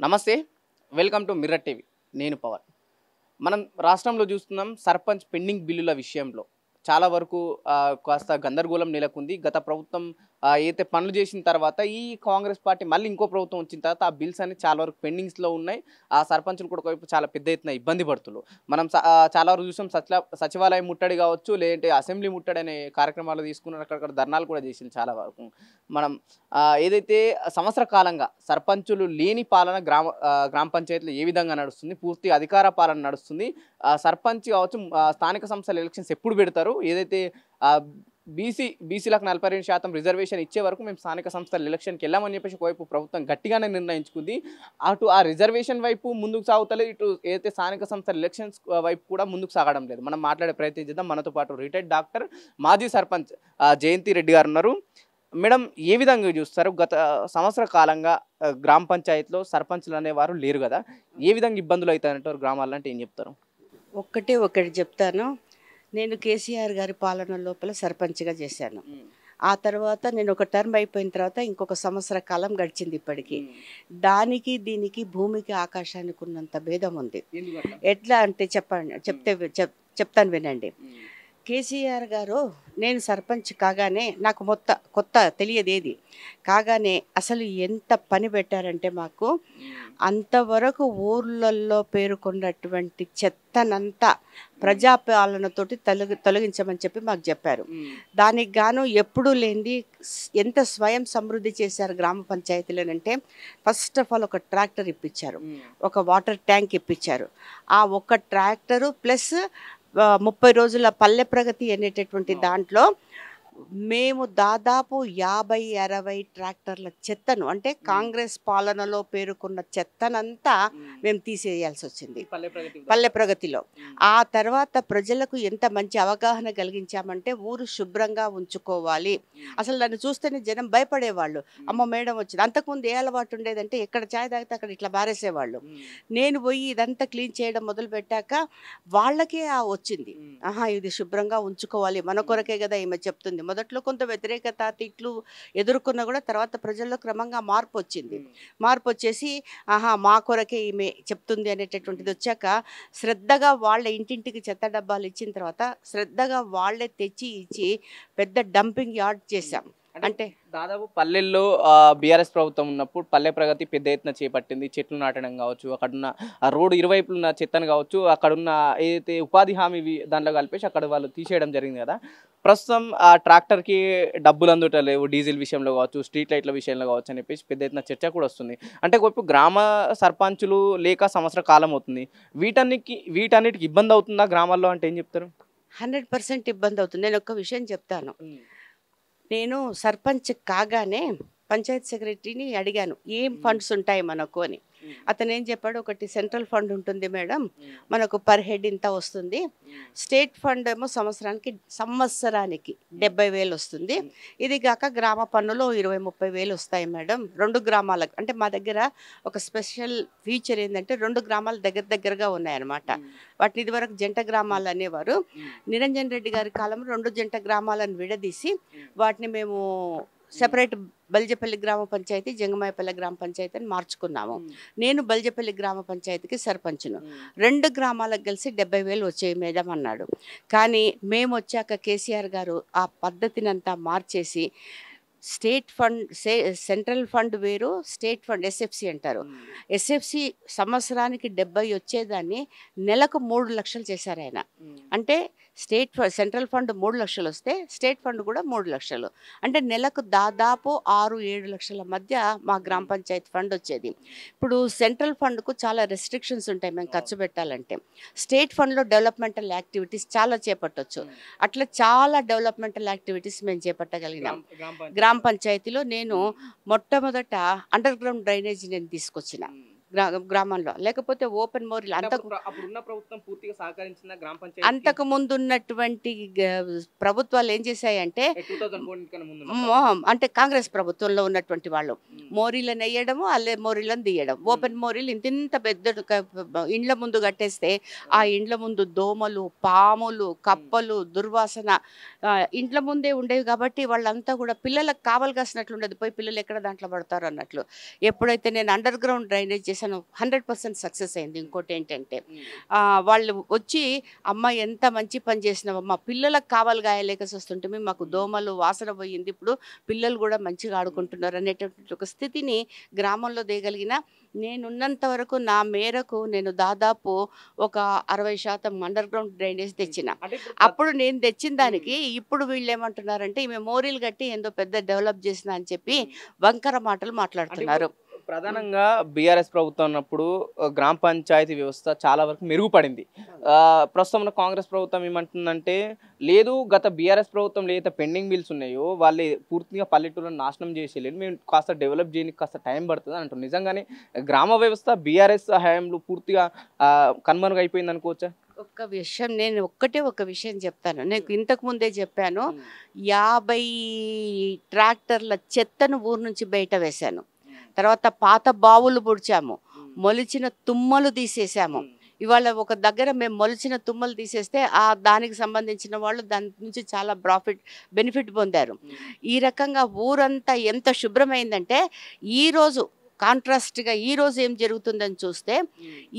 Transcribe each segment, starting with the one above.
నమస్తే, welcome to mirror TV. నేను పవన్. మనం రాష్ట్రంలో చూస్తున్నాం సర్పంచ్ పెండింగ్ బిల్లుల విషయంలో చాలా వరకు కాస్త గందరగోళం నెలకొంది. గత ప్రభుత్వం ఏదైతే పనులు చేసిన తర్వాత ఈ కాంగ్రెస్ పార్టీ మళ్ళీ ఇంకో ప్రభుత్వం వచ్చిన తర్వాత ఆ బిల్స్ అన్ని చాలా వరకు పెండింగ్స్లో ఉన్నాయి. ఆ సర్పంచులు కూడా ఒకవైపు చాలా పెద్ద ఎత్తున ఇబ్బంది పడుతున్నారు. మనం చాలా వరకు చూసాం. సచివాలయం ముట్టడి కావచ్చు, లేదంటే అసెంబ్లీ ముట్టడి అనే కార్యక్రమాలు తీసుకున్నారు. అక్కడక్కడ ధర్నాలు కూడా చేసింది చాలా వరకు. మనం ఏదైతే సంవత్సర కాలంగా సర్పంచులు లేని పాలన గ్రామ పంచాయతీలో ఏ విధంగా నడుస్తుంది, పూర్తి అధికార పాలన నడుస్తుంది. సర్పంచ్ కావచ్చు, స్థానిక సంస్థల ఎలక్షన్స్ ఎప్పుడు పెడతారు, ఏదైతే బీసీలకు 42% రిజర్వేషన్ ఇచ్చే వరకు మేము స్థానిక సంస్థల ఎలక్షన్కి వెళ్ళామని చెప్పేసి ఒకవైపు ప్రభుత్వం గట్టిగానే నిర్ణయించుకుంది. అటు ఆ రిజర్వేషన్ వైపు ముందుకు సాగుతలేదు, ఇటు ఏదైతే స్థానిక సంస్థల ఎలక్షన్స్ వైపు కూడా ముందుకు సాగడం లేదు. మనం మాట్లాడే ప్రయత్నం చేద్దాం. మనతో పాటు రిటైర్డ్ డాక్టర్, మాజీ సర్పంచ్ జయంతి రెడ్డి గారు ఉన్నారు. మేడం, ఏ విధంగా చూస్తారు? గత సంవత్సర కాలంగా గ్రామ పంచాయతీలో సర్పంచ్లు అనేవారు లేరు కదా, ఏ విధంగా ఇబ్బందులు అవుతాయంటారు గ్రామాల్లో అంటే ఏం చెప్తారు? ఒకటి చెప్తాను. నేను కేసీఆర్ గారి పాలన లోపల సర్పంచ్గా చేశాను. ఆ తర్వాత నేను ఒక టర్మ్ అయిపోయిన తర్వాత ఇంకొక సంవత్సర కాలం గడిచింది. ఇప్పటికీ దానికి దీనికి భూమికి ఆకాశానికి ఉన్నంత భేదం ఉంది. ఎట్లా అంటే చెప్తాను వినండి. కేసీఆర్ గారు నేను సర్పంచ్ కాగానే నాకు కొత్త తెలియదు ఏది కాగానే అసలు ఎంత పని పెట్టారంటే మాకు అంతవరకు ఊర్లలో పేరుకున్నటువంటి చెత్తనంతా ప్రజాపాలనతోటి తొలగించమని చెప్పి మాకు చెప్పారు. దానికి గాను ఎప్పుడూ లేనిది ఎంత స్వయం సమృద్ధి చేశారు గ్రామ పంచాయతీలనంటే, ఫస్ట్ ఆఫ్ ఆల్ ఒక ట్రాక్టర్ ఇప్పించారు, ఒక వాటర్ ట్యాంక్ ఇప్పించారు. ఆ ఒక్క ట్రాక్టరు ప్లస్ 30 రోజుల పల్లె ప్రగతి అనేటటువంటి దాంట్లో మేము దాదాపు 50-60 ట్రాక్టర్ల చెత్తను, అంటే కాంగ్రెస్ పాలనలో పేరుకున్న చెత్తనంతా మేము తీసేయాల్సి వచ్చింది పల్లె ప్రగతిలో. ఆ తర్వాత ప్రజలకు ఎంత మంచి అవగాహన కలిగించామంటే ఊరు శుభ్రంగా ఉంచుకోవాలి. అసలు నన్ను చూస్తేనే జనం భయపడేవాళ్ళు. అమ్మ మేడం వచ్చింది. అంతకుముందు ఏ అలవాటు ఉండేదంటే ఎక్కడ ఛాయ్ తాగితే అక్కడ ఇట్లా బారేసేవాళ్ళు. నేను పోయి ఇదంతా క్లీన్ చేయడం మొదలు పెట్టాక వాళ్ళకే వచ్చింది, ఆహా ఇది శుభ్రంగా ఉంచుకోవాలి, మన కొరకే కదా ఈమె చెప్తుంది. మొదట్లో కొంత వ్యతిరేకత, తిట్లు ఎదుర్కొన్నా కూడా తర్వాత ప్రజల్లో క్రమంగా మార్పు వచ్చింది. మార్పు వచ్చేసి ఆహా మా కొరకే ఈమె చెప్తుంది అనేటటువంటిది వచ్చాక శ్రద్ధగా వాళ్ళ ఇంటింటికి చెత్త డబ్బాలు ఇచ్చిన తర్వాత శ్రద్ధగా వాళ్ళే తెచ్చి ఇచ్చి పెద్ద డంపింగ్ యార్డ్ చేశాం. అంటే దాదాపు పల్లెల్లో బీఆర్ఎస్ ప్రభుత్వం ఉన్నప్పుడు పల్లె ప్రగతి పెద్ద ఎత్తున చేపట్టింది. చెట్లు నాటడం కావచ్చు, అక్కడున్న రోడ్డు ఇరువైపులు ఉన్న చెత్తను కావచ్చు, అక్కడున్న ఏదైతే ఉపాధి హామీ దాంట్లో కలిపేసి అక్కడ వాళ్ళు తీసేయడం జరిగింది కదా. ప్రస్తుతం ఆ ట్రాక్టర్కి డబ్బులు అందుటలేవు, డీజిల్ విషయంలో కావచ్చు, స్ట్రీట్ లైట్ల విషయంలో కావచ్చు అని చెప్పేసి పెద్ద ఎత్తున చర్చ కూడా వస్తుంది. అంటే ఒకవైపు గ్రామ సర్పంచులు లేక సంవత్సర కాలం అవుతుంది. వీటన్నిటికి ఇబ్బంది అవుతుందా గ్రామాల్లో అంటే ఏం చెప్తారు? 100% ఇబ్బంది అవుతుంది. నేను ఒక విషయం చెప్తాను. నేను సర్పంచ్ కాగానే పంచాయత్ సెక్రటరీని అడిగాను, ఏం ఫండ్స్ ఉంటాయి మనకు అని. అతను ఏం చెప్పాడు, ఒకటి సెంట్రల్ ఫండ్ ఉంటుంది మేడం, మనకు పర్ హెడ్ ఇంత వస్తుంది. స్టేట్ ఫండ్ ఏమో సంవత్సరానికి 70,000 వస్తుంది. ఇది కాక గ్రామ పన్నులో 20-30 వేలు వస్తాయి మేడం 2 గ్రామాలకు. అంటే మా దగ్గర ఒక స్పెషల్ ఫీచర్ ఏంటంటే 2 గ్రామాలు దగ్గరగా ఉన్నాయన్నమాట. వాటిని ఇదివరకు జంట గ్రామాలు అనేవారు. నిరంజన్ రెడ్డి గారి కాలంలో 2 జంట గ్రామాలను విడదీసి వాటిని మేము సెపరేట్ బల్జపల్లి గ్రామ పంచాయతీ, జంగమాయపల్లి గ్రామ పంచాయతీ అని మార్చుకున్నాము. నేను బల్జపల్లి గ్రామ పంచాయతీకి సర్పంచ్ను. 2 గ్రామాలకు కలిసి 70,000 వచ్చాయి మేడం అన్నాడు. కానీ మేము వచ్చాక కేసీఆర్ గారు ఆ పద్ధతిని అంతా మార్చేసి స్టేట్ ఫండ్, సెంట్రల్ ఫండ్ వేరు, స్టేట్ ఫండ్ ఎస్ఎఫ్సి అంటారు. ఎస్ఎఫ్సి సంవత్సరానికి 70 వచ్చేదాన్ని నెలకు 3 లక్షలు చేశారు ఆయన. అంటే సెంట్రల్ ఫండ్ 3 లక్షలు వస్తే స్టేట్ ఫండ్ కూడా 3 లక్షలు, అంటే నెలకు దాదాపు 6-7 లక్షల మధ్య మా గ్రామ పంచాయతీ ఫండ్ వచ్చేది. ఇప్పుడు సెంట్రల్ ఫండ్కు చాలా రెస్ట్రిక్షన్స్ ఉంటాయి మేము ఖర్చు పెట్టాలంటే. స్టేట్ ఫండ్లో డెవలప్మెంటల్ యాక్టివిటీస్ చాలా చేపట్టవచ్చు. అట్లా చాలా డెవలప్మెంటల్ యాక్టివిటీస్ మేము చేపట్టగలిగినాం. గ్రామ పంచాయతీలో నేను మొట్టమొదట అండర్ గ్రౌండ్ డ్రైనేజ్ నేను తీసుకొచ్చిన గ్రామంలో, లేకపోతే ఓపెన్ మోరీలు అంతకు ముందు ఉన్నటువంటి ప్రభుత్వాలు ఏం చేశాయంటే, అంటే కాంగ్రెస్ ప్రభుత్వంలో ఉన్నటువంటి వాళ్ళు మోరీలను వేయడము, అల్లే మోరీలను తీయడం, ఓపెన్ మోరీలు ఇంత పెద్ద ఇండ్ల ముందు కట్టేస్తే ఆ ఇండ్ల ముందు దోమలు, పాములు, కప్పలు, దుర్వాసన ఇండ్ల ముందే ఉండేవి. కాబట్టి వాళ్ళంతా కూడా పిల్లలకు కావలి కాసినట్లు ఉండేది, పోయి పిల్లలు ఎక్కడ దాంట్లో పడతారు అన్నట్లు. ఎప్పుడైతే నేను అండర్ గ్రౌండ్ డ్రైనేజ్ చేశాను చేశాను 100% సక్సెస్ అయింది. ఇంకోటి ఏంటంటే వాళ్ళు వచ్చి అమ్మ ఎంత మంచి పని చేసినావమ్మా, పిల్లలకు కావాలి గాయలేకసి వస్తుంటే మాకు దోమలు వాసన పోయింది, ఇప్పుడు పిల్లలు కూడా మంచిగా ఆడుకుంటున్నారు అనేటటువంటి ఒక స్థితిని గ్రామంలో దేగలిగిన నేనున్నంత వరకు నా మేరకు నేను దాదాపు ఒక 60% అండర్ గ్రౌండ్ డ్రైనేజ్ తెచ్చిన. అప్పుడు నేను తెచ్చిన దానికి ఇప్పుడు వీళ్ళు ఏమంటున్నారంటే ఈ మెమోరియల్ కట్టి ఏందో పెద్ద డెవలప్ చేసిన అని చెప్పి వంకర మాటలు మాట్లాడుతున్నారు. ప్రధానంగా బీఆర్ఎస్ ప్రభుత్వం ఉన్నప్పుడు గ్రామ పంచాయతీ వ్యవస్థ చాలా వరకు మెరుగుపడింది. ప్రస్తుతం ఉన్న కాంగ్రెస్ ప్రభుత్వం ఏమంటుందంటే లేదు, గత బీఆర్ఎస్ ప్రభుత్వం ఏదైతే పెండింగ్ బిల్స్ ఉన్నాయో వాళ్ళు పూర్తిగా పల్లెటూరులను నాశనం చేసేయలేదు, మేము కాస్త డెవలప్ చేయడానికి కాస్త టైం పడుతుంది అంటారు. నిజంగానే గ్రామ వ్యవస్థ బీఆర్ఎస్ హయాంలో పూర్తిగా కనుమరుగైపోయింది అనుకోవచ్చా? నేను ఒక విషయం చెప్తాను. నేను ఇంతకు ముందే చెప్పాను, 50 ట్రాక్టర్ల చెత్తను ఊరు నుంచి బయట వేశాను. తర్వాత పాత బావులు పుడిచాము, మొలిచిన తుమ్మలు తీసేసాము. ఇవాళ ఒక దగ్గర మేము మొలిచిన తుమ్మలు తీసేస్తే దానికి సంబంధించిన వాళ్ళు దాని నుంచి చాలా బెనిఫిట్ పొందారు. ఈ రకంగా ఊరంతా ఎంత శుభ్రమైందంటే ఈరోజు కాంట్రాస్ట్గా ఈరోజు ఏం జరుగుతుందని చూస్తే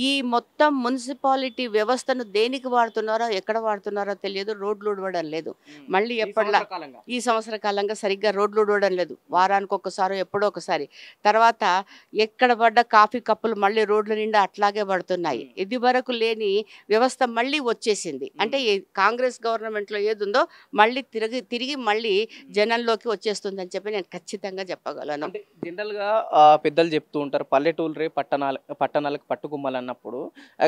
ఈ మొత్తం మున్సిపాలిటీ వ్యవస్థను దేనికి వాడుతున్నారో ఎక్కడ వాడుతున్నారో తెలియదు. రోడ్లు ఉడవడం లేదు. మళ్ళీ ఎప్పటిలా ఈ సంవత్సర కాలంగా సరిగ్గా రోడ్లు ఉడవడం లేదు, వారానికి ఒకసారి ఎప్పుడో ఒకసారి. తర్వాత ఎక్కడ పడ్డ కాఫీ కప్పులు మళ్ళీ రోడ్ల నిండా అట్లాగే పడుతున్నాయి. ఇది వరకు లేని వ్యవస్థ మళ్ళీ వచ్చేసింది. అంటే కాంగ్రెస్ గవర్నమెంట్లో ఏది ఉందో మళ్ళీ తిరిగి మళ్ళీ జనంలోకి వచ్చేస్తుందని చెప్పి నేను ఖచ్చితంగా చెప్పగలను. జనరల్గా పెద్దలు చెప్తూ ఉంటారు పల్లెటూళ్ళే పట్టణాలకు పట్టుకుమ్మాలన్నప్పుడు.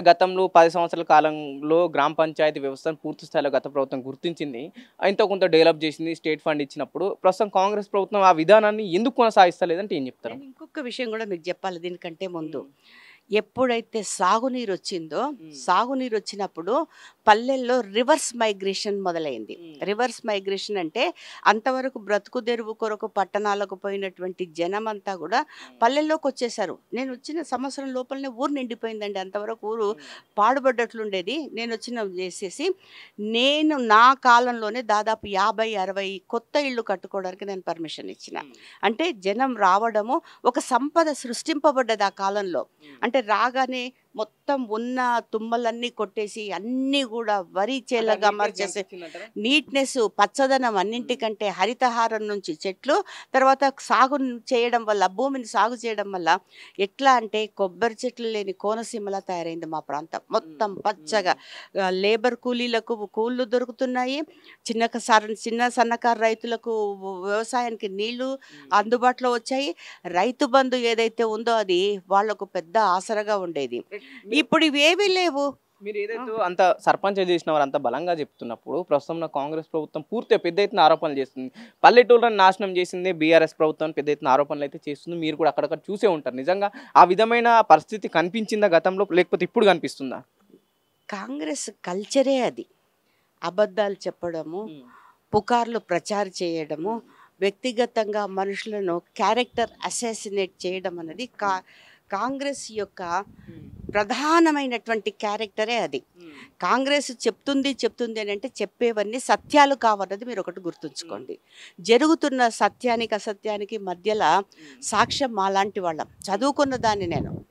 గతంలో 10 సంవత్సరాల కాలంలో గ్రామ పంచాయతీ వ్యవస్థను పూర్తి స్థాయిలో గత ప్రభుత్వం గుర్తించింది, ఎంతో కొంత డెవలప్ చేసింది, స్టేట్ ఫండ్ ఇచ్చినప్పుడు. ప్రస్తుతం కాంగ్రెస్ ప్రభుత్వం ఆ విధానాన్ని ఎందుకు కొనసాగిస్తలేదంటే ఏం చెప్తారు? ఇంకొక విషయం కూడా మీకు చెప్పాలి దీనికంటే ముందు. ఎప్పుడైతే సాగునీరు వచ్చిందో, సాగునీరు వచ్చినప్పుడు పల్లెల్లో రివర్స్ మైగ్రేషన్ మొదలైంది. రివర్స్ మైగ్రేషన్ అంటే అంతవరకు బ్రతుకు తెరువు కొరకు పట్టణాలకు పోయినటువంటి జనం అంతా కూడా పల్లెల్లోకి వచ్చేసారు. నేను వచ్చిన సంవత్సరం లోపలనే ఊరు నిండిపోయిందండి. అంతవరకు ఊరు పాడుపడ్డట్లుండేది. నేను చేసేసి నా కాలంలోనే దాదాపు 50-60 కొత్త ఇళ్ళు కట్టుకోవడానికి నేను పర్మిషన్ ఇచ్చిన. అంటే జనం రావడము, ఒక సంపద సృష్టింపబడ్డది ఆ కాలంలో. అంటే రాగానే మొత్తం ఉన్న తుమ్మలన్నీ కొట్టేసి అన్నీ కూడా వరి చేలగా మార్చేసి నీట్నెస్, పచ్చదనం, అన్నింటికంటే హరితహారం నుంచి చెట్లు, తర్వాత సాగు చేయడం వల్ల, భూమిని సాగు చేయడం వల్ల ఎట్లా అంటే కొబ్బరి చెట్లు లేని కోనసీమలా తయారైంది మా ప్రాంతం. మొత్తం పచ్చగా లేబర్ కూలీలకు కూళ్ళు దొరుకుతున్నాయి, చిన్న సన్నకారు రైతులకు వ్యవసాయానికి నీళ్లు అందుబాటులో వచ్చాయి. రైతు బంధు ఏదైతే ఉందో అది వాళ్లకు పెద్ద ఆసరగా ఉండేది. ఇప్పుడు ఇవేవీ లేవు. మీరు ఏదైతే అంత సర్పంచ్ చేసిన వారు అంత బలంగా చెప్తున్నప్పుడు ప్రస్తుతం కాంగ్రెస్ ప్రభుత్వం పూర్తిగా పెద్ద ఎత్తున ఆరోపణలు చేస్తుంది, పల్లెటూళ్ళను నాశనం చేసింది బీఆర్ఎస్ ప్రభుత్వం పెద్ద ఎత్తున ఆరోపణలు అయితే చేస్తుంది. మీరు కూడా అక్కడక్కడ చూసే ఉంటారు. నిజంగా ఆ విధమైన పరిస్థితి కనిపించిందా గతంలో, లేకపోతే ఇప్పుడు కనిపిస్తుందా? కాంగ్రెస్ కల్చరే అది. అబద్ధాలు చెప్పడము, పుకార్లు ప్రచారం చేయడము, వ్యక్తిగతంగా మనుషులను క్యారెక్టర్ అసాసినేట్ చేయడం అనేది కాంగ్రెస్ యొక్క ప్రధానమైనటువంటి క్యారెక్టరే అది. కాంగ్రెస్ చెప్తుంది అని అంటే చెప్పేవన్నీ సత్యాలు కావన్నది మీరు ఒకటి గుర్తుంచుకోండి. జరుగుతున్న సత్యానికి అసత్యానికి మధ్యలో సాక్ష్యం మాలాంటి వాళ్ళం. చదువుకున్న దాన్ని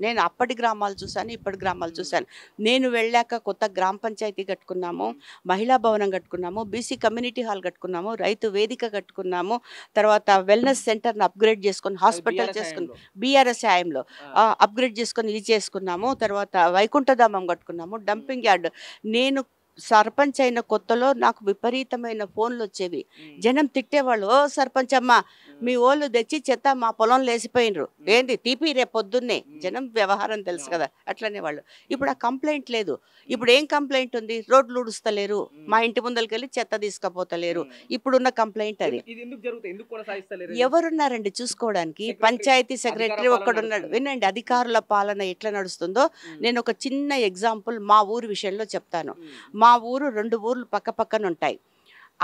నేను అప్పటి గ్రామాలు చూశాను, ఇప్పటి గ్రామాలు చూశాను. నేను వెళ్ళాక కొత్త గ్రామ పంచాయతీ కట్టుకున్నాము, మహిళా భవనం కట్టుకున్నాము, బీసీ కమ్యూనిటీ హాల్ కట్టుకున్నాము, రైతు వేదిక కట్టుకున్నాము, తర్వాత వెల్నెస్ సెంటర్ని అప్గ్రేడ్ చేసుకొని హాస్పిటల్ చేసుకున్నాము, బీఆర్ఎస్ హయాంలో అప్గ్రేడ్ చేసుకొని ఇది చేసుకున్నాము, తర్వాత వైకుంఠధామం కట్టుకున్నాము, డంపింగ్ యార్డ్. నేను సర్పంచ్ అయిన కొత్తలో నాకు విపరీతమైన ఫోన్లు వచ్చేవి. జనం తిట్టేవాళ్ళు, ఓ సర్పంచ్ అమ్మ మీ ఓళ్ళు తెచ్చి చెత్త మా పొలం లేసిపోయినరు, ఏంది తీపి రేపు పొద్దున్నే. జనం వ్యవహారం తెలుసు కదా, అట్లనే వాళ్ళు. ఇప్పుడు ఆ కంప్లైంట్ లేదు. ఇప్పుడు ఏం కంప్లైంట్ ఉంది? రోడ్లు ఉడుస్తలేరు, మా ఇంటి ముందరికి వెళ్ళి చెత్త తీసుకపోతలేరు. ఇప్పుడున్న కంప్లైంట్ అది. ఎవరున్నారండి చూసుకోవడానికి? పంచాయతీ సెక్రటరీ ఒక్కడున్నాడు. వినండి, అధికారుల పాలన ఎట్లా నడుస్తుందో నేను ఒక చిన్న ఎగ్జాంపుల్ మా ఊరు విషయంలో చెప్తాను. మా ఊరు 2 ఊర్లు పక్క పక్కన ఉంటాయి.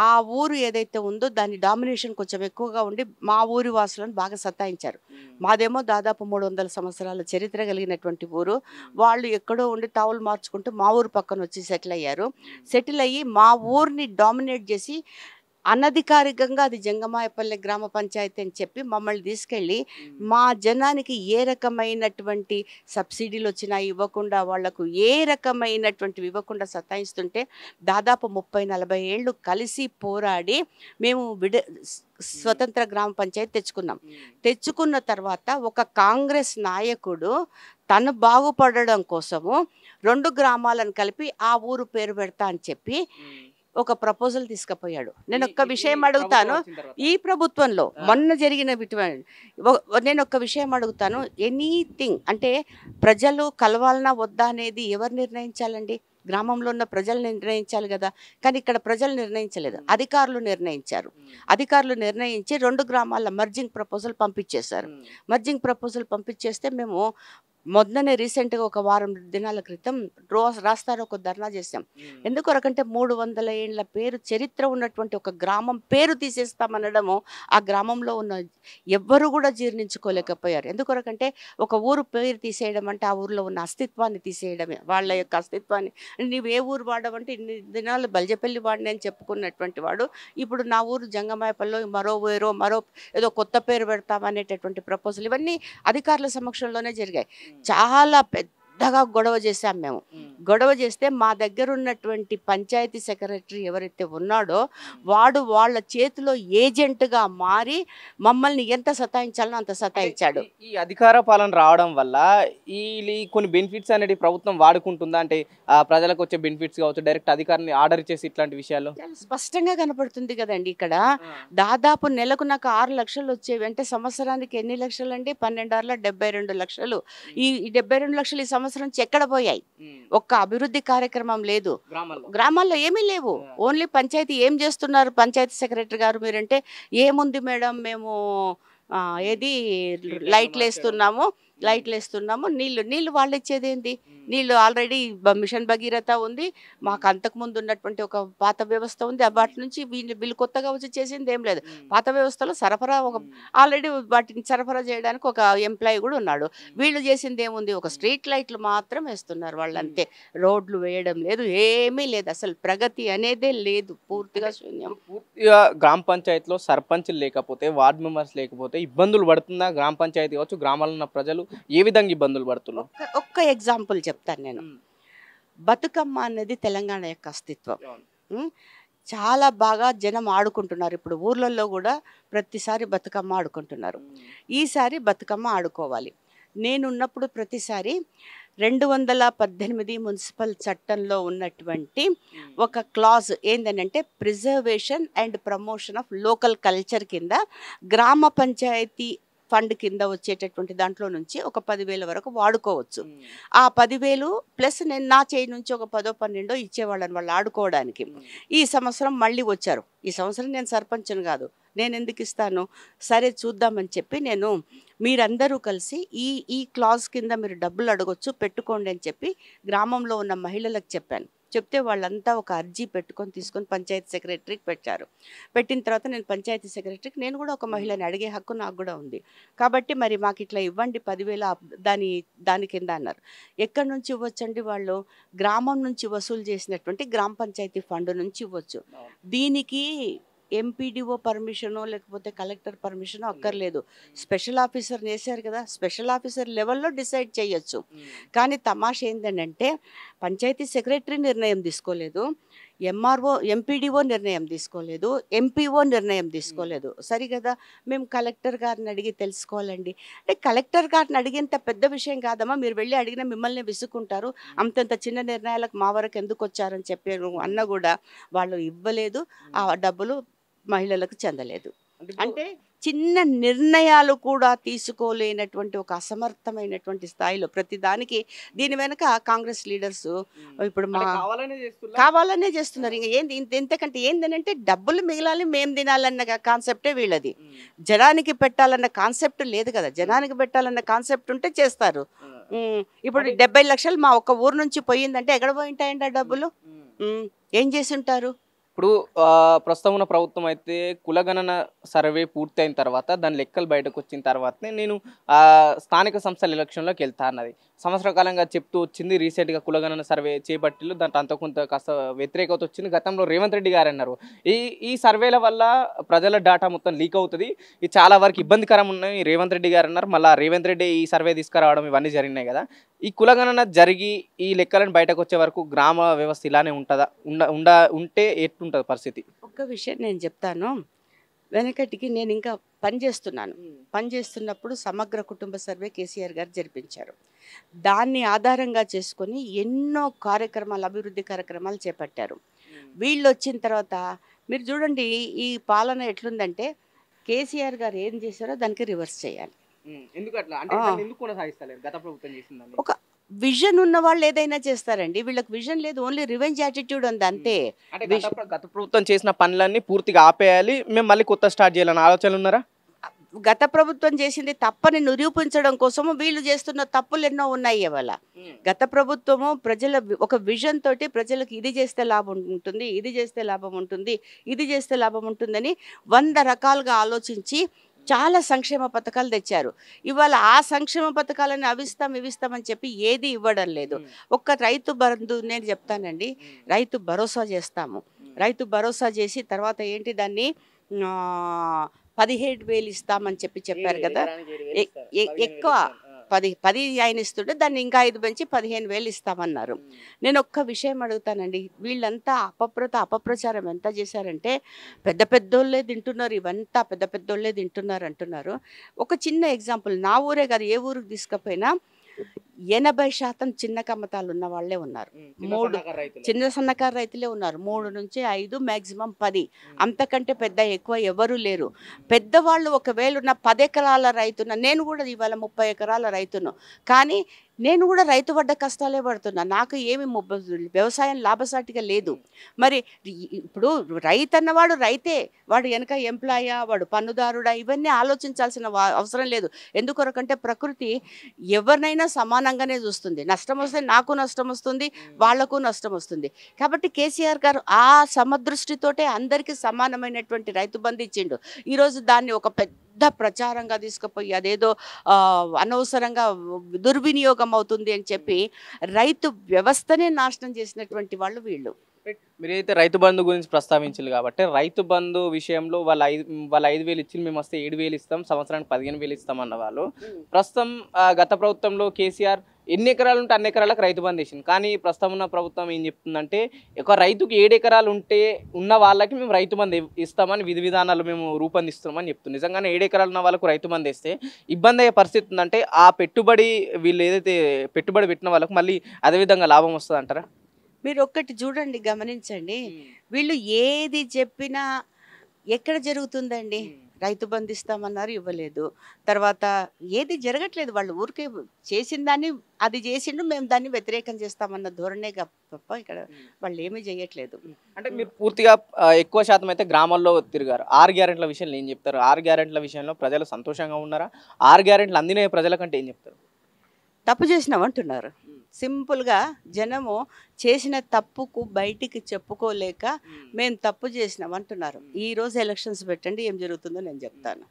ఆ ఊరు ఏదైతే ఉందో దాని డామినేషన్ కొంచెం ఎక్కువగా ఉండి మా ఊరి వాసులను బాగా సతాయించారు. మాదేమో దాదాపు 300 సంవత్సరాల చరిత్ర కలిగినటువంటి ఊరు. వాళ్ళు ఎక్కడో ఉండి తావులు మార్చుకుంటూ మా ఊరు పక్కన వచ్చి సెటిల్ అయ్యారు. సెటిల్ అయ్యి మా ఊరిని డామినేట్ చేసి అనధికారికంగా అది జంగమాయపల్లి గ్రామ పంచాయతీ అని చెప్పి మమ్మల్ని తీసుకెళ్ళి మా జనానికి ఏ రకమైనటువంటి సబ్సిడీలు వచ్చినా ఇవ్వకుండా వాళ్లకు ఏ రకమైనటువంటివి ఇవ్వకుండా సతాయిస్తుంటే దాదాపు 30-40 ఏళ్ళు కలిసి పోరాడి మేము స్వతంత్ర గ్రామ పంచాయతీ తెచ్చుకున్న తర్వాత ఒక కాంగ్రెస్ నాయకుడు తను బాగుపడడం కోసము 2 గ్రామాలను కలిపి ఆ ఊరు పేరు పెడతా అని చెప్పి ఒక ప్రపోజల్ తీసుకుపోయాడు. నేను ఒక్క విషయం అడుగుతాను, ఈ ప్రభుత్వంలో మొన్న జరిగిన నేను ఒక్క విషయం అడుగుతాను, ఎనీథింగ్ అంటే ప్రజలు కలవాలన్నా వద్దా అనేది ఎవరు నిర్ణయించాలండి? గ్రామంలో ఉన్న ప్రజలు నిర్ణయించాలి కదా. కానీ ఇక్కడ ప్రజలు నిర్ణయించలేదు, అధికారులు నిర్ణయించారు. అధికారులు నిర్ణయించి 2 గ్రామాల మర్జింగ్ ప్రపోజల్ పంపించేశారు. మర్జింగ్ ప్రపోజల్ పంపించేస్తే మేము మొన్ననే రీసెంట్గా ఒక వారం దినాల క్రితం రాస్తారు ఒక ధర్నా చేసాం. ఎందుకొరకంటే 300 ఏళ్ల చరిత్ర ఉన్నటువంటి ఒక గ్రామం పేరు తీసేస్తామనడము ఆ గ్రామంలో ఉన్న ఎవ్వరు కూడా జీర్ణించుకోలేకపోయారు. ఎందుకొరకంటే ఒక ఊరు పేరు తీసేయడం అంటే ఆ ఊరిలో ఉన్న అస్తిత్వాన్ని తీసేయడమే, వాళ్ళ యొక్క అస్తిత్వాన్ని. నీవు ఏ ఊరు వాడవంటే ఇన్ని దినాలు బల్జపల్లి వాడిని అని చెప్పుకున్నటువంటి వాడు ఇప్పుడు నా ఊరు జంగమాయపల్లిలో మరో ఏదో కొత్త పేరు పెడతామనేటటువంటి ప్రపోజల్ ఇవన్నీ అధికారుల సమక్షంలోనే జరిగాయి. చాలా పెద్దగా గొడవ చేశాం మేము. గొడవ చేస్తే మా దగ్గర ఉన్నటువంటి పంచాయతీ సెక్రటరీ ఎవరైతే ఉన్నాడో వాడు వాళ్ళ చేతిలో ఏజెంట్గా మారి మమ్మల్ని ఎంత సతాయించాలో అంత సతాయించాడు. ఈ అధికార పాలన రావడం వల్ల ఈ కొన్ని బెనిఫిట్స్ అనేది ప్రభుత్వం వాడుకుంటుందా? అంటే ప్రజలకు వచ్చే బెనిఫిట్స్ కావచ్చు, డైరెక్ట్ అధికారిని ఆర్డర్ చేసి ఇట్లాంటి విషయాలు స్పష్టంగా కనపడుతుంది కదండి. ఇక్కడ దాదాపు నెలకు నాకు 6 లక్షలు వచ్చేవి అంటే సంవత్సరానికి ఎన్ని లక్షలు అండి? 12 72 లక్షలు. ఈ 72 లక్షలు ఈ సంవత్సరం నుంచి ఎక్కడ పోయాయి? ఒక్క అభివృద్ధి కార్యక్రమం లేదు, గ్రామాల్లో ఏమీ లేవు. ఓన్లీ పంచాయతీ ఏం చేస్తున్నారు పంచాయతీ సెక్రటరీ గారు మీరంటే, ఏముంది మేడం మేము ఏది లైట్లు వేస్తున్నాము నీళ్ళు వాళ్ళు ఇచ్చేది ఏంటి? నీళ్ళు ఆల్రెడీ మిషన్ భగీరథ ఉంది, మాకు అంతకుముందు ఉన్నటువంటి ఒక పాత వ్యవస్థ ఉంది, వాటి నుంచి వీళ్ళు కొత్తగా వచ్చి చేసింది ఏం లేదు. పాత వ్యవస్థలో సరఫరా ఆల్రెడీ వాటిని సరఫరా చేయడానికి ఒక ఎంప్లాయీ కూడా ఉన్నాడు. వీళ్ళు చేసింది ఏముంది? ఒక స్ట్రీట్ లైట్లు మాత్రం వేస్తున్నారు వాళ్ళంతే, రోడ్లు వేయడం లేదు, ఏమీ లేదు, అసలు ప్రగతి అనేదే లేదు, పూర్తిగా శూన్యం. పూర్తిగా గ్రామ పంచాయతీలో సర్పంచ్లు లేకపోతే, వార్డు మెంబర్స్ లేకపోతే ఇబ్బందులు పడుతుందా గ్రామ పంచాయతీ కావచ్చు, గ్రామాల్లో ఉన్న ప్రజలు ఏ విధంగా ఇబ్బందులు పడుతున్నారు? ఒక్క ఎగ్జాంపుల్ చెప్తాను నేను. బతుకమ్మ అనేది తెలంగాణ యొక్క అస్తిత్వం. చాలా బాగా జనం ఆడుకుంటున్నారు. ఇప్పుడు ఊర్లలో కూడా ప్రతిసారి బతుకమ్మ ఆడుకుంటున్నారు. ఈసారి బతుకమ్మ ఆడుకోవాలి. నేనున్నప్పుడు ప్రతిసారి 218 మున్సిపల్ చట్టంలో ఉన్నటువంటి ఒక క్లాజ్ ఏంటంటే preservation and promotion of local culture కింద గ్రామ పంచాయతీ ఫండ్ కింద వచ్చేటటువంటి దాంట్లో నుంచి ఒక 10,000 వరకు వాడుకోవచ్చు. ఆ 10,000 ప్లస్ నేను నా చేయి నుంచి ఒక 10-12 ఇచ్చేవాళ్ళని వాళ్ళు ఆడుకోవడానికి. ఈ సంవత్సరం మళ్ళీ వచ్చారు. ఈ సంవత్సరం నేను సర్పంచ్ని కాదు, నేను ఎందుకు ఇస్తాను, సరే చూద్దామని చెప్పి నేను మీరందరూ కలిసి ఈ క్లాజ్ కింద మీరు డబ్బులు అడగొచ్చు, పెట్టుకోండి అని చెప్పి గ్రామంలో ఉన్న మహిళలకు చెప్పాను. చెప్తే వాళ్ళంతా ఒక అర్జీ తీసుకొని పంచాయతీ సెక్రటరీకి పెట్టారు. పెట్టిన తర్వాత నేను పంచాయతీ సెక్రటరీకి నేను కూడా ఒక మహిళని అడిగే హక్కు నాకు కూడా ఉంది కాబట్టి మరి మాకు ఇట్లా ఇవ్వండి 10,000 దాని కింద అన్నారు. ఎక్కడి నుంచి ఇవ్వచ్చండి? వాళ్ళు గ్రామం నుంచి వసూలు చేసినటువంటి గ్రామ పంచాయతీ ఫండ్ నుంచి ఇవ్వచ్చు. దీనికి ఎంపీడీఓ పర్మిషనో లేకపోతే కలెక్టర్ పర్మిషనో అక్కర్లేదు. స్పెషల్ ఆఫీసర్ వేశారు కదా, స్పెషల్ ఆఫీసర్ లెవెల్లో డిసైడ్ చేయొచ్చు. కానీ తమాష ఏంటంటే పంచాయతీ సెక్రటరీ నిర్ణయం తీసుకోలేదు, ఎంపీడీఓ నిర్ణయం తీసుకోలేదు, ఎంపీఓ నిర్ణయం తీసుకోలేదు. సరి కదా, మేము కలెక్టర్ గారిని అడిగి తెలుసుకోవాలండి అంటే కలెక్టర్ గారిని అడిగేంత పెద్ద విషయం కాదమ్మా, మీరు వెళ్ళి అడిగినా మిమ్మల్ని విసుక్కుంటారు, అంతంత చిన్న నిర్ణయాలకు మా వరకు ఎందుకు వచ్చారని చెప్పారు అన్న కూడా వాళ్ళు ఇవ్వలేదు. ఆ డబ్బులు మహిళలకు చెందలేదు. అంటే చిన్న నిర్ణయాలు కూడా తీసుకోలేనటువంటి ఒక అసమర్థమైనటువంటి స్థాయిలో ప్రతిదానికి దీని వెనక కాంగ్రెస్ లీడర్స్ ఇప్పుడు కావాలనే చేస్తున్నారు. ఇంకా ఏంది ఎంతకంటే ఏంటంటే డబ్బులు మిగలాలి, మేము తినాలన్న కాన్సెప్టే వీళ్ళది. జనానికి పెట్టాలన్న కాన్సెప్ట్ లేదు కదా, జనానికి పెట్టాలన్న కాన్సెప్ట్ ఉంటే చేస్తారు. ఇప్పుడు 70 లక్షలు మా ఒక్క ఊరు నుంచి పోయిందంటే ఎక్కడ పోయింటాయండి ఆ డబ్బులు? ఏం చేసి ఉంటారు? ఇప్పుడు ప్రస్తుతం ఉన్న ప్రభుత్వం అయితే కులగణన సర్వే పూర్తయిన తర్వాత దాని లెక్కలు బయటకు వచ్చిన తర్వాతనే నేను స్థానిక సంస్థల ఎలక్షన్లోకి వెళ్తా అన్నది. సంవత్సర కాలంగా చెప్తూ వచ్చింది. రీసెంట్గా కులగణన సర్వే చేపట్టిలు, దాంట్లో అంత కొంత కాస్త వ్యతిరేకత వచ్చింది. గతంలో రేవంత్ రెడ్డి గారు అన్నారు ఈ ఈ సర్వేల వల్ల ప్రజల డేటా మొత్తం లీక్ అవుతుంది, ఇది చాలా వరకు ఇబ్బందికరం ఉన్నాయి రేవంత్ రెడ్డి గారు అన్నారు. మళ్ళీ రేవంత్ రెడ్డి ఈ సర్వే తీసుకురావడం ఇవన్నీ జరిగినాయి కదా. ఈ కులగణన జరిగి ఈ లెక్కలను బయటకు వచ్చే వరకు గ్రామ వ్యవస్థ ఇలానే ఉంటుందా, ఉంటే ఎట్టుంటుంది పరిస్థితి? ఒక్క విషయం నేను చెప్తాను. వెనకటికి నేను ఇంకా పనిచేస్తున్నప్పుడు సమగ్ర కుటుంబ సర్వే కేసీఆర్ గారు జరిపించారు. దాన్ని ఆధారంగా చేసుకొని ఎన్నో కార్యక్రమాలు, అభివృద్ధి కార్యక్రమాలు చేపట్టారు. వీళ్ళు వచ్చిన తర్వాత మీరు చూడండి ఈ పాలన ఎట్లుందంటే కేసీఆర్ గారు ఏం చేశారో దానికి రివర్స్ చేయాలి. ఎందుకు అట్లా అంటే ఎందుకు కొనసాగిస్తలేరు గత ప్రభుత్వం చేసిందని? ఒక విజన్ ఉన్న వాళ్ళు ఏదైనా చేస్తారండి. వీళ్ళకి విజన్ లేదు, ఓన్లీ రివెంజ్ యాటిట్యూడ్ ఉంది అంతే. అంటే గత ప్రభుత్వం చేసిన పనులన్నీ పూర్తిగా ఆపేయాలి, మేము మళ్ళీ కొత్త స్టార్ట్ చేయాలని ఆలోచనలు ఉన్నారా? గత ప్రభుత్వం చేసింది తప్పని నిరూపించడం కోసము వీళ్ళు చేస్తున్న తప్పులు ఎన్నో ఉన్నాయి. ఇవాళ గత ప్రభుత్వము ప్రజల ఒక విజన్ తోటి ప్రజలకు ఇది చేస్తే లాభం ఉంటుంది, ఇది చేస్తే లాభం ఉంటుంది, ఇది చేస్తే లాభం ఉంటుందని 100 రకాలుగా ఆలోచించి చాలా సంక్షేమ పథకాలు తెచ్చారు. ఇవాళ ఆ సంక్షేమ పథకాలను ఇవిస్తామని చెప్పి ఏది ఇవ్వడం లేదు. ఒక్క రైతు బంధు నేను చెప్తానండి, రైతు భరోసా చేస్తాము. రైతు భరోసా చేసి తర్వాత ఏంటి దాన్ని 17,000 ఇస్తామని చెప్పారు కదా. ఎక్కువ 10 ఆయన ఇస్తుంటే దాన్ని ఇంకా 5 పెంచి 15,000 ఇస్తామన్నారు. నేను ఒక్క విషయం అడుగుతానండి, వీళ్ళంతా అపప్రచారం ఎంత చేశారంటే పెద్దోళ్ళే తింటున్నారు, ఇవంతా పెద్దోళ్ళే తింటున్నారు అంటున్నారు. ఒక చిన్న ఎగ్జాంపుల్, నా ఊరే కాదు ఏ ఊరికి తీసుకపోయినా 80% చిన్న కమ్మతాలు ఉన్న వాళ్ళే ఉన్నారు. చిన్న సన్నకారు రైతులే ఉన్నారు. 3 నుంచి 5 మ్యాక్సిమం 10, అంతకంటే ఎక్కువ ఎవరు లేరు. పెద్దవాళ్ళు ఒకవేళ ఉన్న 10 ఎకరాల రైతున్న, నేను కూడా ఇవాళ 30 ఎకరాల రైతును, కానీ నేను కూడా రైతు పడ్డ కష్టాలే పడుతున్నా. నాకు ఏమి వ్యవసాయం లాభసాటిగా లేదు. మరి ఇప్పుడు రైతు అన్నవాడు రైతే, వాడు వెనక ఎంప్లాయా, వాడు పన్నుదారుడా, ఇవన్నీ ఆలోచించాల్సిన అవసరం లేదు. ఎందుకొరకంటే ప్రకృతి ఎవరినైనా సమానంగానే చూస్తుంది. నష్టం వస్తే నాకు నష్టం వస్తుంది, వాళ్లకు నష్టం వస్తుంది. కాబట్టి కేసీఆర్ గారు ఆ సమదృష్టితోటే అందరికీ సమానమైనటువంటి రైతు బంధు ఇచ్చిండు. ఈరోజు దాన్ని ఒక పెద్ద ప్రచారంగా తీసుకుపోయి అదేదో అనవసరంగా దుర్వినియోగం అవుతుంది అని చెప్పి రైతు వ్యవస్థనే నాశనం చేసినటువంటి వాళ్ళు వీళ్ళు. మీరైతే రైతు బంధు గురించి ప్రస్తావించారు కాబట్టి, రైతు బంధు విషయంలో వాళ్ళ 5,000 ఇచ్చి మేము వస్తే 7,000 ఇస్తాం, సంవత్సరానికి 15,000 ఇస్తాం అన్న వాళ్ళు ప్రస్తుతం గత ప్రభుత్వంలో కేసీఆర్ ఎన్ని ఎకరాలు ఉంటే అన్ని ఎకరాలకు రైతు బంధు వేసింది. కానీ ప్రస్తుతం ఉన్న ప్రభుత్వం ఏం చెప్తుందంటే ఒక రైతుకి 7 ఎకరాలు ఉంటే ఉన్న వాళ్ళకి మేము రైతు బంధు ఇస్తామని విధి విధానాలు మేము రూపొందిస్తున్నామని చెప్తుంది. నిజంగానే 7 ఎకరాలు ఉన్న వాళ్ళకు రైతు బంధు వేస్తే ఇబ్బంది అయ్యే పరిస్థితి ఉందంటే ఆ పెట్టుబడి వీళ్ళు ఏదైతే పెట్టుబడి పెట్టిన వాళ్ళకు మళ్ళీ అదేవిధంగా లాభం వస్తుంది అంటారా? మీరు ఒక్కటి చూడండి, గమనించండి, వీళ్ళు ఏది చెప్పినా ఎక్కడ జరుగుతుందండి? రైతు బంధు ఇస్తామన్నారు, ఇవ్వలేదు. తర్వాత ఏది జరగట్లేదు. వాళ్ళు ఊరికే చేసిన దాన్ని అది చేసిండు, మేము దాన్ని వ్యతిరేకం చేస్తామన్న ధోరణే తప్ప ఇక్కడ వాళ్ళు ఏమీ చేయట్లేదు. అంటే మీరు పూర్తిగా ఎక్కువ శాతం అయితే గ్రామాల్లో తిరిగారు. 6 గ్యారెంట్ల విషయంలో ఏం చెప్తారు? 6 గ్యారెంట్ల విషయంలో ప్రజలు సంతోషంగా ఉన్నారా? 6 గ్యారెంట్లు అందిన ప్రజల కంటే ఏం చెప్తారు? తప్పు చేసినామంటున్నారు. సింపుల్గా జనము చేసిన తప్పుకు బయటికి చెప్పుకోలేక మేము తప్పు చేసినాం అంటున్నారు. ఈరోజు ఎలక్షన్స్ పెట్టండి, ఏం జరుగుతుందో నేను చెప్తాను.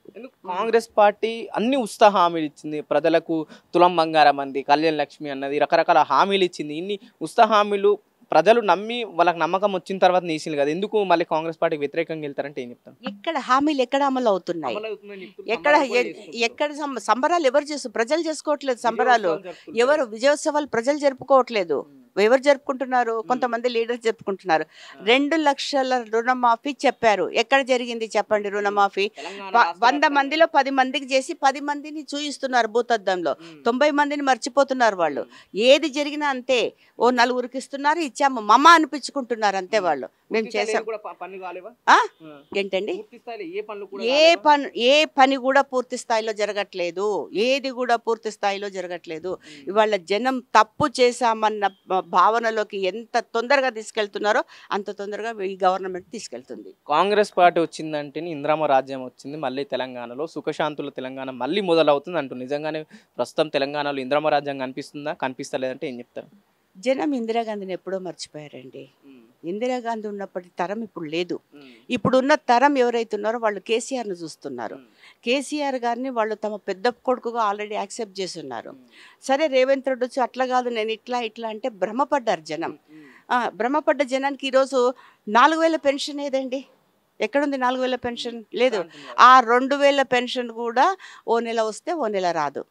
కాంగ్రెస్ పార్టీ అన్ని ఉచిత హామీలు ఇచ్చింది ప్రజలకు. తులం బంగారం అంది, కళ్యాణ లక్ష్మి అన్నది, రకరకాల హామీలు ఇచ్చింది. ఇన్ని ఉచిత హామీలు ప్రజలు నమ్మి వాళ్ళకి నమ్మకం వచ్చిన తర్వాత నీసిలు కదా, ఎందుకు మళ్ళీ కాంగ్రెస్ పార్టీకి వ్యతిరేకంగా వెళ్తారంటే ఏం చెప్తాను? ఎక్కడ హామీలు ఎక్కడ అమలు అవుతున్నాయి? ఎక్కడ సంబరాలు ఎవరు చేస్తారు? ప్రజలు చేసుకోవట్లేదు సంబరాలు. ఎవరు విజయోత్సవాలు ప్రజలు జరుపుకోవట్లేదు. ఎవరు జరుపుకుంటున్నారు? కొంతమంది లీడర్స్ జరుపుకుంటున్నారు. 2 లక్షల రుణమాఫీ చెప్పారు. ఎక్కడ జరిగింది చెప్పండి రుణమాఫీ? 100 మందిలో 10 మందికి చేసి 10 మందిని చూయిస్తున్నారు భూతద్దంలో. 90 మందిని మర్చిపోతున్నారు వాళ్ళు. ఏది జరిగినా అంతే, ఓ 4గురికి ఇస్తున్నారు, ఇచ్చాము మమ్మ అనిపించుకుంటున్నారు అంతే వాళ్ళు. మేము చేసాం ఏంటండి? ఏ పని కూడా పూర్తి స్థాయిలో జరగట్లేదు. ఏది కూడా పూర్తి స్థాయిలో జరగట్లేదు. ఇవాళ జనం తప్పు చేశామన్న భావనలోకి ఎంత తొందరగా తీసుకెళ్తున్నారో అంత తొందరగా ఈ గవర్నమెంట్ తీసుకెళ్తుంది. కాంగ్రెస్ పార్టీ వచ్చిందంటే ఇందిరామ రాజ్యం వచ్చింది, మళ్ళీ తెలంగాణలో సుఖశాంతుల తెలంగాణ మళ్ళీ మొదలవుతుంది అంటూ. నిజంగానే ప్రస్తుతం తెలంగాణలో ఇందిరామ రాజ్యం కనిపిస్తుందా, కనిపిస్తలేదంటే ఏం చెప్తారు? జనం ఇందిరాగాంధీని ఎప్పుడో మర్చిపోయారండి. ఇందిరాగాంధీ ఉన్నప్పటి తరం ఇప్పుడు లేదు. ఇప్పుడున్న తరం ఎవరైతే ఉన్నారో వాళ్ళు కేసీఆర్ను చూస్తున్నారు. కేసీఆర్ గారిని వాళ్ళు తమ పెద్ద కొడుకుగా ఆల్రెడీ యాక్సెప్ట్ చేసి ఉన్నారు. సరే రేవంత్ రెడ్డి వచ్చి అట్లా కాదు నేను ఇట్లా ఇట్లా అంటే భ్రమపడ్డారు జనం. భ్రమపడ్డ జనానికి ఈరోజు 4,000 పెన్షన్ ఏదండి? ఎక్కడుంది 4,000 పెన్షన్? లేదు. ఆ 2,000 పెన్షన్ కూడా ఓ నెల వస్తే ఓ నెల రాదు,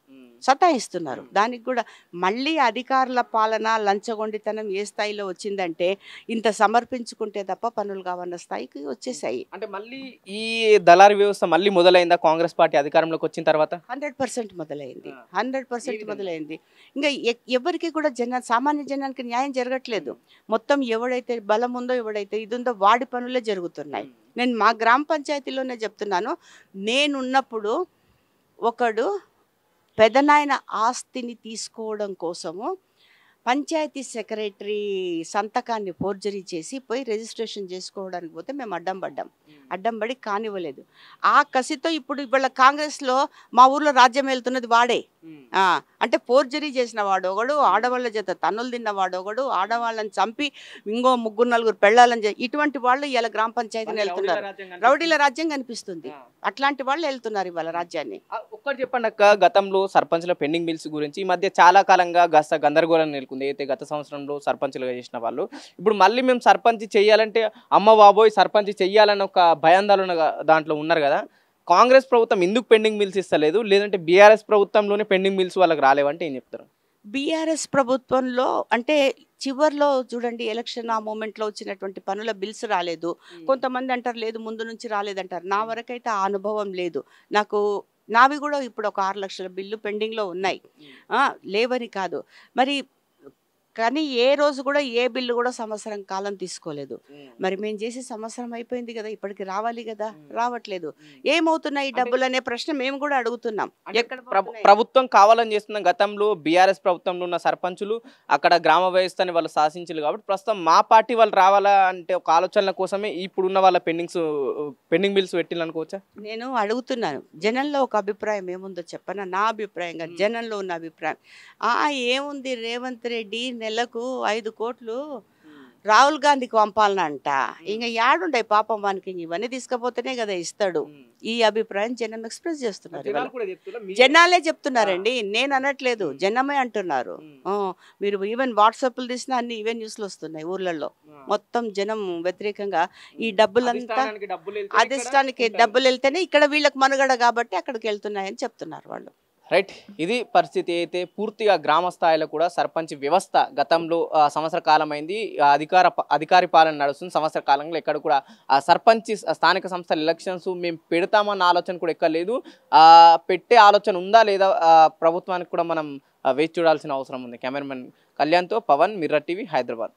సతాయిస్తున్నారు. దానికి కూడా మళ్ళీ అధికారుల పాలన లంచగొండితనం ఏ స్థాయిలో వచ్చిందంటే ఇంత సమర్పించుకుంటే తప్ప పనులు కావన్న స్థాయికి వచ్చేసాయి. అంటే మళ్ళీ ఈ దళారీ వ్యవస్థ మళ్ళీ మొదలైందా కాంగ్రెస్ పార్టీ అధికారంలోకి వచ్చిన తర్వాత? 100% మొదలైంది. 100% మొదలైంది. ఇంకా ఎవరికి కూడా సామాన్య జనానికి న్యాయం జరగట్లేదు. మొత్తం ఎవడైతే బలం ఉందో ఎవడైతే ఇది ఉందో వాడి పనులే జరుగుతున్నాయి. నేను మా గ్రామ పంచాయతీలోనే చెప్తున్నాను. నేనున్నప్పుడు ఒకడు పెదనాయన ఆస్తిని తీసుకోవడం కోసము పంచాయతీ సెక్రటరీ సంతకాన్ని ఫోర్జరీ చేసి పోయి రిజిస్ట్రేషన్ చేసుకోవడానికి పోతే మేము అడ్డం పడి కానివ్వలేదు. ఆ కసితో ఇప్పుడు ఇవాళ కాంగ్రెస్లో మా ఊర్లో రాజ్యం వెళ్తున్నది వాడే. అంటే ఫోర్జరీ చేసిన వాడు ఒకడు, ఆడవాళ్ళ చేత తన్నులు తిన్న వాడు ఒకడు, ఆడవాళ్ళని చంపి ఇంకో 3-4 పెళ్ళాలని ఇటువంటి వాళ్ళు ఇవాళ గ్రామ పంచాయతీని వెళ్తున్నారు. రౌడీల రాజ్యం కనిపిస్తుంది. అట్లాంటి వాళ్ళు వెళ్తున్నారు ఇవాళ రాజ్యాన్ని. ఒక్కటి చెప్పండి అక్క, గతంలో సర్పంచ్ల పెండింగ్ బిల్స్ గురించి ఈ మధ్య చాలా కాలంగా గందరగోళం నెలకొంది. అయితే గత సంవత్సరంలో సర్పంచ్లుగా చేసిన వాళ్ళు ఇప్పుడు మళ్ళీ మేము సర్పంచ్ చెయ్యాలంటే అమ్మ బాబోయ్ సర్పంచ్ చెయ్యాలని ఒక భయాందోళన దాంట్లో ఉన్నారు కదా. కాంగ్రెస్ ప్రభుత్వం ఎందుకు పెండింగ్ బిల్స్ ఇస్తలేదు, లేదంటే బీఆర్ఎస్ ప్రభుత్వంలోనే పెండింగ్ బిల్స్ వాళ్ళకి రాలేవంటే ఏం చెప్తారు? బీఆర్ఎస్ ప్రభుత్వంలో అంటే చివర్లో చూడండి ఎలక్షన్ ఆ మూమెంట్లో వచ్చినటువంటి పనుల బిల్స్ రాలేదు. కొంతమంది అంటారు లేదు ముందు నుంచి రాలేదంటారు. నా వరకైతే ఆ అనుభవం లేదు నాకు. నావి కూడా ఇప్పుడు ఒక 6 లక్షల బిల్లు పెండింగ్లో ఉన్నాయి. లేవని కాదు మరి, కానీ ఏ రోజు కూడా ఏ బిల్లు కూడా సంవత్సరం కాలం తీసుకోలేదు. మరి మేము చేసి సంవత్సరం అయిపోయింది కదా, ఇప్పటికి రావాలి కదా, రావట్లేదు. ఏమవుతున్నాయి ఈ డబ్బులు అనే ప్రశ్న మేము కూడా అడుగుతున్నాం. ఎక్కడ ప్రభుత్వం కావాలని చేస్తున్న గతంలో బీఆర్ఎస్ ప్రభుత్వంలో ఉన్న సర్పంచులు అక్కడ గ్రామ వ్యవస్థని వాళ్ళు శాసించారు కాబట్టి ప్రస్తుతం మా పార్టీ వాళ్ళు రావాలా అంటే ఒక ఆలోచనల కోసమే ఇప్పుడున్న వాళ్ళ పెండింగ్ బిల్స్ పెట్టిందనుకోవచ్చా? నేను అడుగుతున్నాను. జనంలో ఒక అభిప్రాయం ఏముందో చెప్పనా? నా అభిప్రాయంగా జనంలో ఉన్న అభిప్రాయం ఏముంది, రేవంత్ రెడ్డి నెలకు 5 కోట్లు రాహుల్ గాంధీకి పంపాలనంట. ఇంకా యాడుండే పాపం వానికి, ఇవన్నీ తీసుకపోతేనే కదా ఇస్తాడు. ఈ అభిప్రాయం జనం ఎక్స్ప్రెస్ చేస్తున్నారు. జనాలే చెప్తున్నారండి, నేను అనట్లేదు, జనమే అంటున్నారు. మీరు ఈవెన్ వాట్సాప్లు తీసినా అన్ని ఈవెన్ న్యూస్లు వస్తున్నాయి ఊర్లలో. మొత్తం జనం వ్యతిరేకంగా ఈ డబ్బులంతా అధిష్టానికి డబ్బులు వెళ్తేనే ఇక్కడ వీళ్ళకి మనుగడ కాబట్టి అక్కడికి వెళ్తున్నాయని చెప్తున్నారు వాళ్ళు. రైట్, ఇది పరిస్థితి. అయితే పూర్తిగా గ్రామ స్థాయిలో కూడా సర్పంచ్ వ్యవస్థ గతంలో సంవత్సర కాలం అయింది, అధికారి పాలన నడుస్తుంది. సంవత్సర కాలంలో ఎక్కడ కూడా సర్పంచ్ స్థానిక సంస్థల ఎలక్షన్స్ మేము పెడతామన్న ఆలోచన కూడా ఎక్కడ లేదు. పెట్టే ఆలోచన ఉందా లేదా ప్రభుత్వానికి కూడా మనం వేచి చూడాల్సిన అవసరం ఉంది. కెమెరామెన్ కళ్యాణ్తో పవన్, మిర్రర్ టీవీ, హైదరాబాద్.